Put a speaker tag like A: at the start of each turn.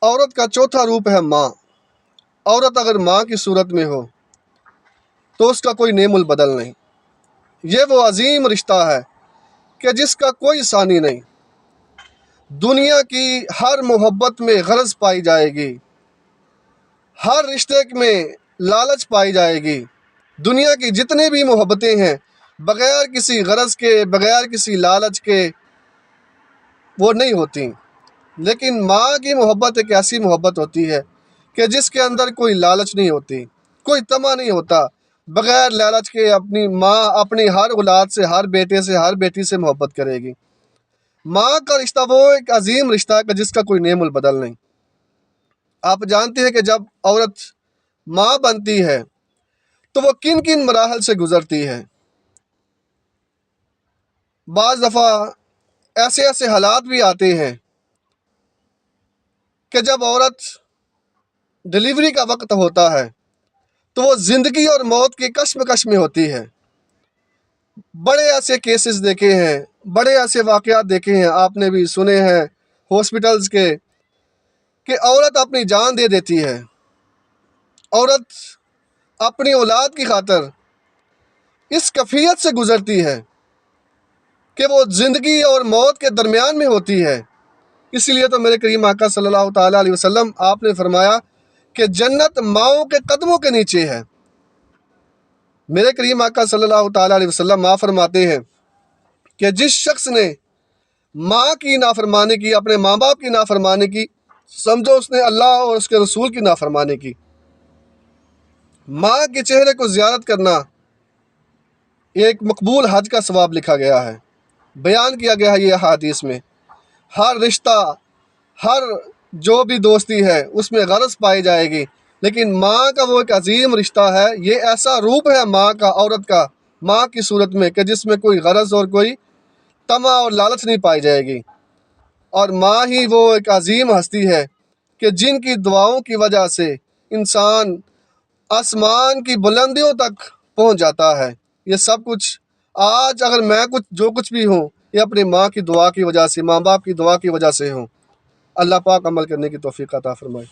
A: عورت کا چوتھا روپ ہے ماں۔ عورت اگر ماں کی صورت میں ہو تو اس کا کوئی نعم البدل نہیں۔ یہ وہ عظیم رشتہ ہے کہ جس کا کوئی ثانی نہیں۔ دنیا کی ہر محبت میں غرض پائی جائے گی، ہر رشتے میں لالچ پائی جائے گی۔ دنیا کی جتنی بھی محبتیں ہیں بغیر کسی غرض کے، بغیر کسی لالچ کے وہ نہیں ہوتی، لیکن ماں کی محبت ایک ایسی محبت ہوتی ہے کہ جس کے اندر کوئی لالچ نہیں ہوتی، کوئی طمع نہیں ہوتا۔ بغیر لالچ کے اپنی ماں اپنی ہر اولاد سے، ہر بیٹے سے، ہر بیٹی سے محبت کرے گی۔ ماں کا رشتہ وہ ایک عظیم رشتہ ہے کہ جس کا کوئی نعم البدل نہیں۔ آپ جانتے ہیں کہ جب عورت ماں بنتی ہے تو وہ کن کن مراحل سے گزرتی ہے۔ بعض دفعہ ایسے ایسے حالات بھی آتے ہیں کہ جب عورت ڈلیوری کا وقت ہوتا ہے تو وہ زندگی اور موت کی کشمکش میں ہوتی ہے۔ بڑے ایسے کیسز دیکھے ہیں، بڑے ایسے واقعات دیکھے ہیں، آپ نے بھی سنے ہیں ہاسپٹلز کے، کہ عورت اپنی جان دے دیتی ہے۔ عورت اپنی اولاد کی خاطر اس کیفیت سے گزرتی ہے کہ وہ زندگی اور موت کے درمیان میں ہوتی ہے۔ اسی لیے تو میرے کریم آقا صلی اللہ تعالیٰ علیہ وسلم آپ نے فرمایا کہ جنت ماؤں کے قدموں کے نیچے ہے۔ میرے کریم آقا صلی اللہ تعالیٰ علیہ وسلم آپ فرماتے ہیں کہ جس شخص نے ماں کی نافرمانی کی، اپنے ماں باپ کی نافرمانی کی، سمجھو اس نے اللہ اور اس کے رسول کی نافرمانی کی۔ ماں کے چہرے کو زیارت کرنا ایک مقبول حج کا ثواب لکھا گیا ہے، بیان کیا گیا ہے یہ احادیث میں۔ ہر رشتہ، ہر جو بھی دوستی ہے اس میں غرض پائی جائے گی، لیکن ماں کا وہ ایک عظیم رشتہ ہے، یہ ایسا روپ ہے ماں کا، عورت کا، ماں کی صورت میں، کہ جس میں کوئی غرض اور کوئی طمع اور لالچ نہیں پائی جائے گی۔ اور ماں ہی وہ ایک عظیم ہستی ہے کہ جن کی دعاؤں کی وجہ سے انسان آسمان کی بلندیوں تک پہنچ جاتا ہے۔ یہ سب کچھ آج اگر میں جو کچھ بھی ہوں یہ اپنی ماں کی دعا کی وجہ سے، ماں باپ کی دعا کی وجہ سے ہوں۔ اللہ پاک عمل کرنے کی توفیق عطا فرمائے۔